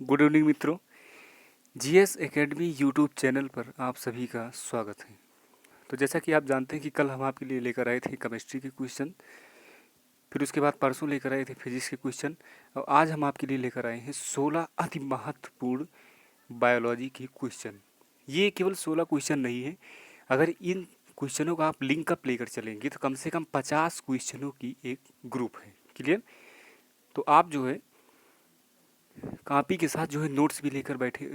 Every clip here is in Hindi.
गुड इवनिंग मित्रों। जीएस एकेडमी यूट्यूब चैनल पर आप सभी का स्वागत है। तो जैसा कि आप जानते हैं कि कल हम आपके लिए लेकर आए थे केमिस्ट्री के क्वेश्चन, फिर उसके बाद परसों लेकर आए थे फिजिक्स के क्वेश्चन, और आज हम आपके लिए लेकर आए हैं 16 अति महत्वपूर्ण बायोलॉजी के क्वेश्चन। ये केवल 16 क्वेश्चन नहीं है, अगर इन क्वेश्चनों का आप लिंक अप लेकर चलेंगे तो कम से कम 50 क्वेश्चनों की एक ग्रुप है। क्लियर? तो आप जो है कॉपी के साथ जो है नोट्स भी लेकर बैठे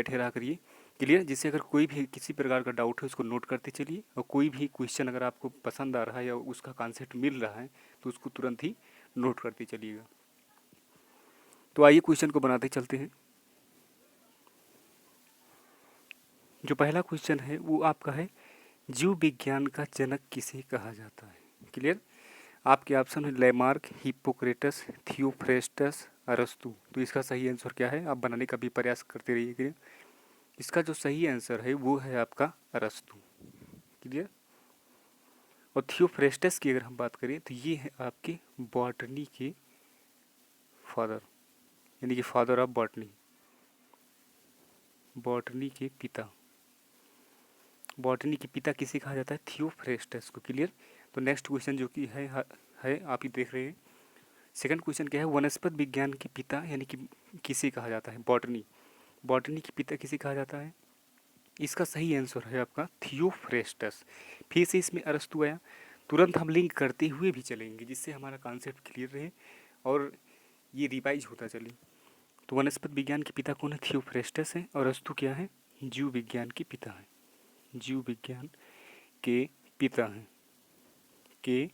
रहा करिए। क्लियर? जिससे अगर कोई भी किसी प्रकार का डाउट है उसको नोट करते चलिए, और कोई भी क्वेश्चन अगर आपको पसंद आ रहा है या उसका कॉन्सेप्ट मिल रहा है तो उसको तुरंत ही नोट करते चलिएगा। तो आइए क्वेश्चन को बनाते चलते हैं। जो पहला क्वेश्चन है वो आपका है, जीव विज्ञान का जनक किसे कहा जाता है? क्लियर? आपके ऑप्शन है लेमार्क, हिप्पोक्रेटस, थियोफ्रेस्टस, अरस्तु। तो इसका सही आंसर क्या है? आप बनाने का भी प्रयास करते रहिए। इसका जो सही आंसर है वो है आपका अरस्तु। क्लियर? और थियोफ्रेस्टस की अगर हम बात करें तो ये है आपके बॉटनी के फादर, यानी कि फादर ऑफ बॉटनी, बॉटनी के पिता। बॉटनी के पिता किसे कहा जाता है? थियोफ्रेस्टस को। क्लियर? तो नेक्स्ट क्वेश्चन जो कि है आप ही देख रहे हैं। सेकंड क्वेश्चन क्या है? वनस्पत विज्ञान के पिता यानी कि किसे कहा जाता है? बॉटनी। बॉटनी के पिता किसे कहा जाता है? इसका सही आंसर है आपका थियोफ्रेस्टस। फिर से इसमें अरस्तु आया, तुरंत हम लिंक करते हुए भी चलेंगे जिससे हमारा कॉन्सेप्ट क्लियर रहे और ये रिवाइज होता चले। तो वनस्पत विज्ञान के पिता कौन है? थियोफ्रेस्टस है। और अरस्तु क्या है? जीव विज्ञान के पिता है। जीव विज्ञान के पिता हैं, के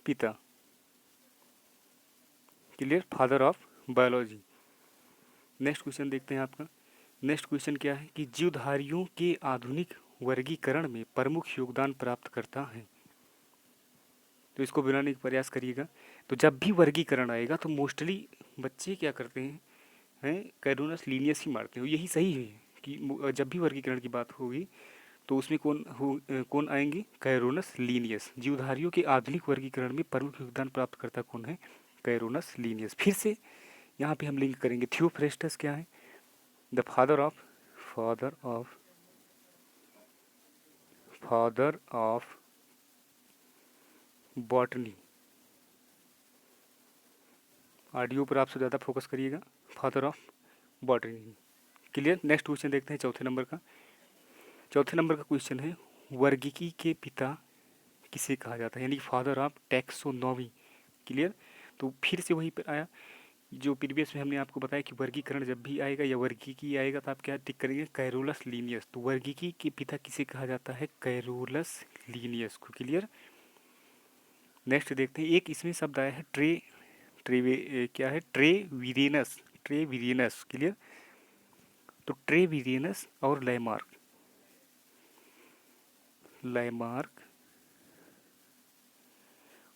पिता। Clear? Father of biology. Next question देखते हैं आपका। नेक्स्ट क्वेश्चन क्या है कि जीवधारियों के आधुनिक वर्गीकरण में प्रमुख योगदान प्राप्त करता है। तो इसको बनाने का प्रयास करिएगा। तो जब भी वर्गीकरण आएगा तो मोस्टली बच्चे क्या करते हैं कैरोनस लीनियस ही मारते हैं। यही सही है कि जब भी वर्गीकरण की बात होगी तो उसमें कौन आएंगे? कैरोनस लीनियस। जीवधारियों के आधुनिक वर्गीकरण में प्रमुख योगदान प्राप्त करता कौन है? कैरोनस लीनियस। फिर से यहाँ पे हम लिंक करेंगे। थियोफ्रेस्टस क्या है? The father of botany. Audio पर आपसे ज़्यादा फोकस करिएगा। Father of botany. Clear? Next question देखते हैं चौथे नंबर का। चौथे नंबर का क्वेश्चन है, वर्गीकी के पिता किसे कहा जाता है? यानी फादर ऑफ टैक्सोनॉमी। क्लियर? तो फिर से वहीं पर आया जो प्रीवियस में हमने आपको बताया कि वर्गीकरण जब भी आएगा या वर्गीकी आएगा तो आप क्या टिक करेंगे? Carolus Linnaeus. तो वर्गीकी के पिता किसे कहा जाता है? कैरोलस लीनियस को। क्लियर? नेक्स्ट देखते हैं, एक इसमें शब्द आया है क्या है? ट्रेविरियनस। क्लियर? तो ट्रेविरियनस और लैमार्क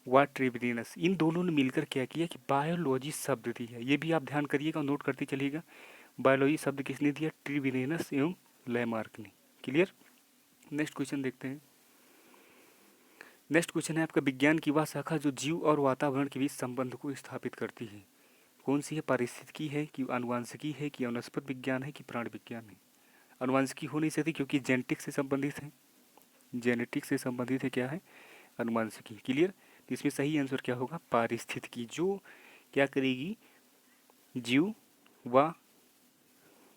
व ट्रेविरियनस, इन दोनों ने मिलकर क्या किया कि बायोलॉजी शब्द दी है। ये भी आप ध्यान करिएगा और नोट करते चलिएगा। बायोलॉजी शब्द किसने दिया? ट्रेविरियनस एवं लैमार्क ने। क्लियर? नेक्स्ट क्वेश्चन देखते हैं। नेक्स्ट क्वेश्चन है आपका, विज्ञान की वह शाखा जो जीव और वातावरण के बीच संबंध को स्थापित करती है कौन सी है? पारिस्थितिकी है कि आनुवांशिकी है कि वनस्पत विज्ञान है कि प्राण विज्ञान है? आनुवांशिकी हो नहीं सकती क्योंकि जेनेटिक्स से संबंधित है। जेनेटिक्स से संबंधित है क्या है? आनुवांशिकी। क्लियर? तो इसमें सही आंसर क्या होगा? पारिस्थितिकी, जो क्या करेगी? जीव व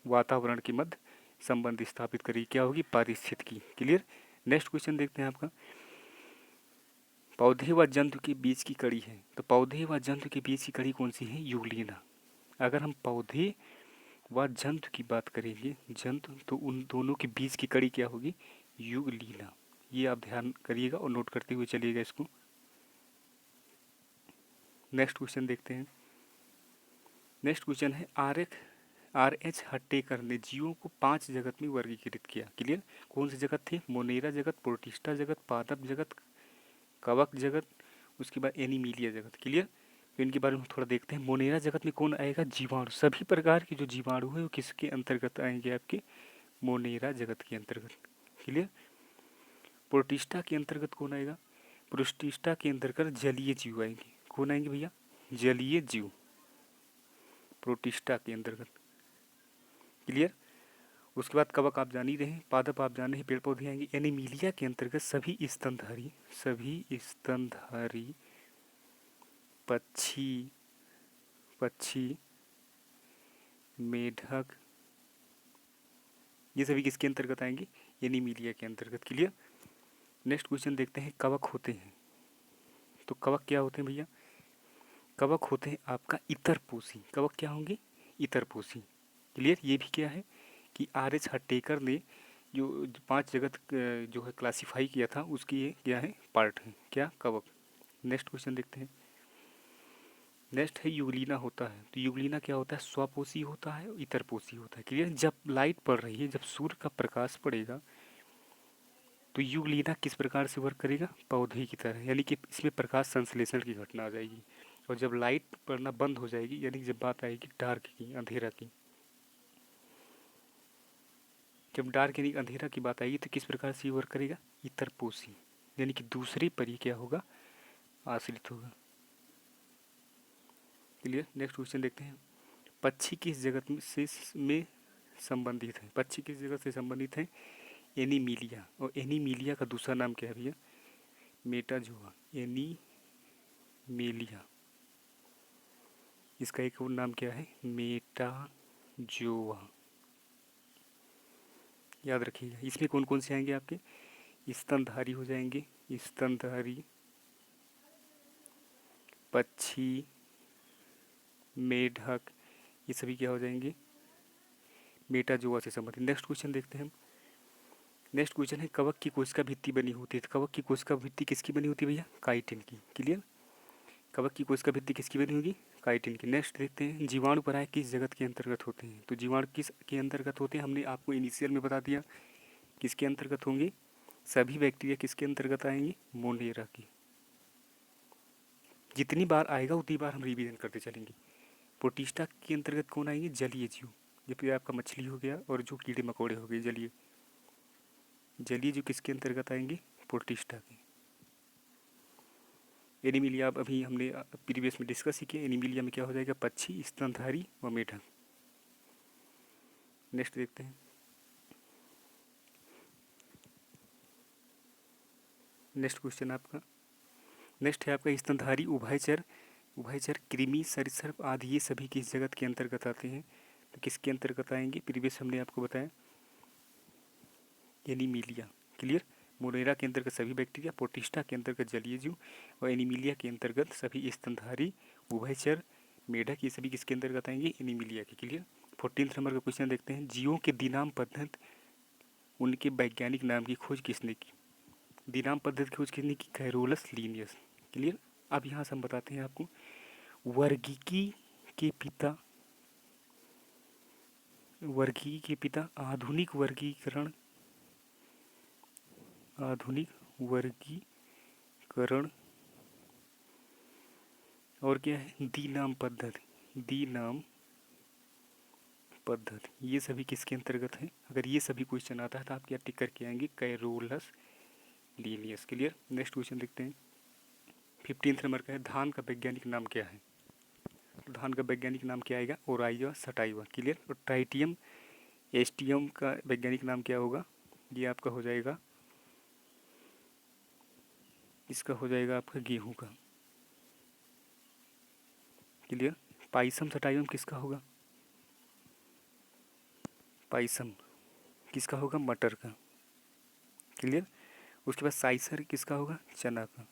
वातावरण के मध्य संबंध स्थापित करेगी। क्या होगी? पारिस्थितिकी। क्लियर? नेक्स्ट क्वेश्चन देखते हैं आपका, पौधे व जंतु के बीच की कड़ी है। तो पौधे व जंतु के बीच की कड़ी कौन सी है? युगलीना। अगर हम पौधे व जंतु की बात करेंगे, जंतु, तो उन दोनों के बीच की कड़ी क्या होगी? युगलीना। ये आप ध्यान करिएगा और नोट करते हुए चलिएगा इसको। नेक्स्ट क्वेश्चन देखते हैं। नेक्स्ट क्वेश्चन है, आर एच हट्टेकर ने जीवों को 5 जगत में वर्गीकृत किया। क्लियर? कौन से जगत थे? मोनेरा जगत, प्रोटिस्टा जगत, पादप जगत, कवक जगत, उसके बाद एनिमीलिया जगत। क्लियर? तो इनके बारे में थोड़ा देखते हैं। मोनेरा जगत में कौन आएगा? जीवाणु। सभी प्रकार के जो जीवाणु है वो किसके अंतर्गत आएंगे? आपके मोनेरा जगत के अंतर्गत। क्लियर? प्रोटिस्टा के अंतर्गत कौन आएगा? प्रोटिस्टा के अंतर्गत जलीय जीव आएंगे। कौन आएंगे भैया? जलीय जीव। प्रोटिस्टा के अंतर्गत। क्लियर। उसके बाद कवक आप जान ही रहे हैं, पादप आप जान रहे हैं, पेड़ पौधे आएंगे। एनीमिलिया के अंतर्गत सभी स्तनधारी पक्षी मेढक ये सभी किसके अंतर्गत आएंगे? एनीमिलिया के अंतर्गत। क्लियर। नेक्स्ट क्वेश्चन देखते हैं। कवक होते हैं, तो कवक क्या होते हैं भैया? कवक होते हैं आपका इतरपोषी। कवक क्या होंगे? इतरपोषी। क्लियर। ये भी क्या है कि R.H. हटेकर ने जो 5 जगत जो है क्लासीफाई किया था, उसकी ये क्या है? पार्ट है। क्या? कवक। नेक्स्ट क्वेश्चन देखते हैं। नेक्स्ट है युगलीना होता है, तो युगलीना क्या होता है? स्वपोषी होता है, इतरपोषी होता है। क्लियर। जब लाइट पड़ रही है, जब सूर्य का प्रकाश पड़ेगा, तो युगलीना किस प्रकार से वर्क करेगा? पौधे की तरह, यानी कि इसमें प्रकाश संश्लेषण की घटना आ जाएगी। और जब लाइट पड़ना बंद हो जाएगी, यानी जब बात आएगी डार्क की, अंधेरा की, जब डार्क यानी अंधेरा की बात आएगी, तो किस प्रकार से वर्क करेगा? इतरपोषी, यानी कि दूसरे पर ही क्या होगा? आश्रित होगा। क्लियर। नेक्स्ट क्वेश्चन देखते हैं। पक्षी किस जगत में संबंधित है? पक्षी किस जगत से संबंधित है? एनीमिलिया। और एनीमिलिया का दूसरा नाम क्या है भैया? मेटाजोआ। एनीमिलिया, इसका एक और नाम क्या है? मेटाजोआ। याद रखिएगा। इसमें कौन कौन से आएंगे आपके? स्तनधारी हो जाएंगे, स्तनधारी पक्षी मेढक, ये सभी क्या हो जाएंगे? मेटाजोआ से संबंधित। नेक्स्ट क्वेश्चन देखते हैं हम। नेक्स्ट क्वेश्चन है कवक की कोशिका भित्ति बनी होती है, तो कवक की कोशिका भित्ति किसकी बनी होती है भैया? काइटिन की। क्लियर। कवक की कोशिका भित्ति किसकी बनी होगी? काइटिन की। नेक्स्ट देखते हैं जीवाणु पराय किस जगत के अंतर्गत होते हैं, तो जीवाणु किस के अंतर्गत होते हैं? हमने आपको इनिशियल में बता दिया किसके अंतर्गत होंगे? सभी बैक्टीरिया किसके अंतर्गत आएंगे? मोनेरा की। जितनी बार आएगा उतनी बार हम रिवीजन करते चलेंगे। प्रोटिस्टा के अंतर्गत कौन आएंगे? जलीय जीव, जबकि आपका मछली हो गया और जो कीड़े मकोड़े हो गए जलीय। जलीय जीव किसके अंतर्गत आएंगे? प्रोटिस्टा के। एनीमिलिया अब अभी हमने प्रीवियस में डिस्कस ही किया। एनीमिलिया में क्या हो जाएगा? पक्षी, स्तनधारी व मेढक। नेक्स्ट देखते हैं। नेक्स्ट क्वेश्चन आपका नेक्स्ट है आपका स्तनधारी उभयचर कृमि सरीसृप आदि ये सभी किस जगत के अंतर्गत आते हैं, तो किसके अंतर्गत आएंगे? प्रीवियस हमने आपको बताया एनीमिलिया। क्लियर। मोनेरा के अंतर्गत सभी बैक्टीरिया, प्रोटिस्टा के अंतर्गत जलीय जीव और एनीमिलिया के अंतर्गत सभी स्तनधारी उभयचर मेढक, ये सभी किसके अंतर्गत आएंगे? एनीमिलिया के। क्लियर। 14 नंबर का क्वेश्चन देखते हैं। जीवों के दिनाम पद्धति उनके वैज्ञानिक नाम की खोज किसने की? दिनाम पद्धति की खोज किसने की? Carolus Linnaeus. क्लियर। अब यहाँ से हम बताते हैं आपको वर्गीकी के पिता आधुनिक वर्गीकरण और क्या है? दिनाम पद्धति, ये सभी किसके अंतर्गत है? अगर ये सभी क्वेश्चन आता है तो आप क्या टिक करके आएंगे? Carolus Linnaeus. Clear. Next question देखते हैं। 15 नंबर का है। धान का वैज्ञानिक नाम क्या है? तो धान का वैज्ञानिक नाम क्या आएगा? Oryza sativa. क्लियर। और ट्राइटियम एस्टियम का वैज्ञानिक नाम क्या होगा? ये आपका हो जाएगा, इसका हो जाएगा आपका गेहूं का। क्लियर। पाइसम सटाइवम किसका होगा? पाइसम किसका होगा? मटर का। क्लियर। उसके बाद साइसर किसका होगा? चना का।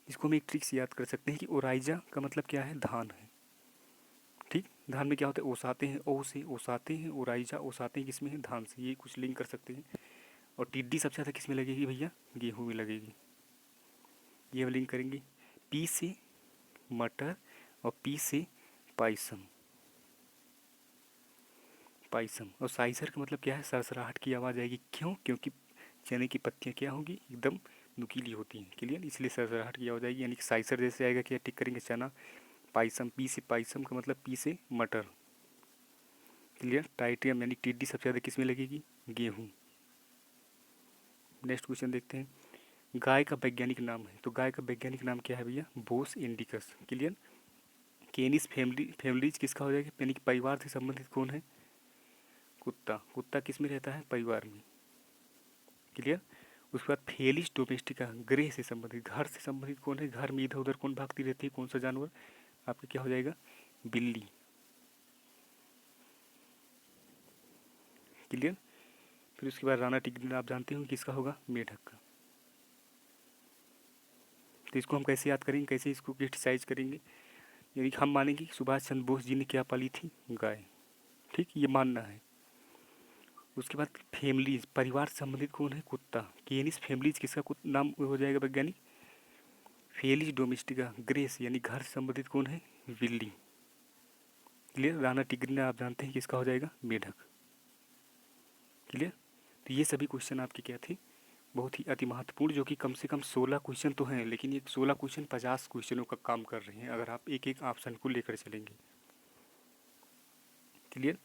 इसको हम एक ट्रिक से याद कर सकते हैं कि ओराइजा का मतलब क्या है? धान है। ठीक। धान में क्या होता है? ओसाते हैं, ओ से ओसाते हैं, ओराइजा ओसाते हैं किसमें है? धान से। ये कुछ लिंक कर सकते हैं। और टिड्डी सबसे ज़्यादा किस में लगेगी भैया? गेहूँ में लगेगी। ये हम लिंक करेंगे। पी से मटर और पी से पाइसम। और साइसर का मतलब क्या है? सरसराहट की आवाज़ आएगी। क्यों? क्योंकि चने की पत्तियाँ क्या होंगी? एकदम नुकीली होती हैं। क्लियर। इसलिए सरसराहट की आवाज़ आएगी, यानी कि साइसर जैसे आएगा। क्या टिक करेंगे? चना। पाइसम, पी से पाइसम का मतलब पी से मटर। क्लियर। टाइटियम यानी टिड्डी सबसे ज़्यादा किस में लगेगी? गेहूँ। नेक्स्ट क्वेश्चन देखते हैं। गाय का वैज्ञानिक नाम है, तो गाय का वैज्ञानिक नाम क्या है भैया? बोस इंडिकस। क्लियर। केनिस फैमिलीज किसका हो जाएगा, यानी कि परिवार से संबंधित कौन है, कुत्ता। कुत्ता किस में रहता है, परिवार में। क्लियर। उसके बाद फेलिस डोमेस्टिका, गृह से संबंधित, घर से संबंधित कौन है, घर में इधर उधर कौन भागती रहती है, कौन सा जानवर, आपका क्या हो जाएगा, बिल्ली। क्लियर। फिर उसके बाद राणा टिग्रिन आप जानते हो किसका होगा, मेढक का। तो इसको हम कैसे याद करेंगे, कैसे इसको क्रिटिसाइज करेंगे, यानी कि हम मानेंगे कि सुभाष चंद्र बोस जी ने क्या पाली थी, गाय। ठीक, ये मानना है। उसके बाद फैमिलीज, परिवार से संबंधित कौन है, कुत्ता। केनिस फैमिलीज किसका नाम हो जाएगा वैज्ञानिक, फेलिस डोमेस्टिका, ग्रेस यानी घर से संबंधित कौन है, बिल्ली। क्लियर। राणा टिग्रिना आप जानते हैं किसका हो जाएगा, मेढक। क्लियर। तो ये सभी क्वेश्चन आपके क्या थे, बहुत ही अति महत्वपूर्ण, जो कि कम से कम 16 क्वेश्चन तो हैं, लेकिन ये 16 क्वेश्चन 50 क्वेश्चनों का काम कर रहे हैं अगर आप एक एक ऑप्शन को लेकर चलेंगे। क्लियर।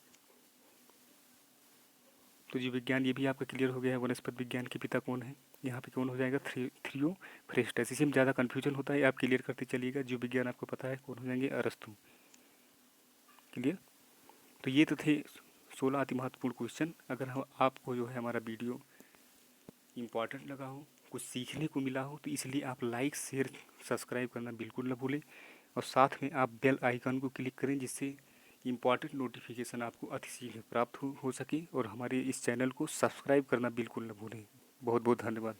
तो जीव विज्ञान ये भी आपका क्लियर हो गया है। वनस्पति विज्ञान के पिता कौन है, यहाँ पे कौन हो जाएगा, थियोफ्रेस्टस। इसी में ज़्यादा कन्फ्यूजन होता है, आप क्लियर करते चलिएगा। जीव विज्ञान आपको पता है कौन हो जाएंगे, अरस्तु। क्लियर। तो ये तो थे 16 अति महत्वपूर्ण क्वेश्चन। अगर आपको जो है हमारा वीडियो इम्पॉर्टेंट लगा हो, कुछ सीखने को मिला हो, तो इसलिए आप लाइक शेयर सब्सक्राइब करना बिल्कुल ना भूलें, और साथ में आप बेल आइकन को क्लिक करें, जिससे इम्पॉर्टेंट नोटिफिकेशन आपको अति शीघ्र प्राप्त हो सके, और हमारे इस चैनल को सब्सक्राइब करना बिल्कुल ना भूलें। बहुत बहुत धन्यवाद।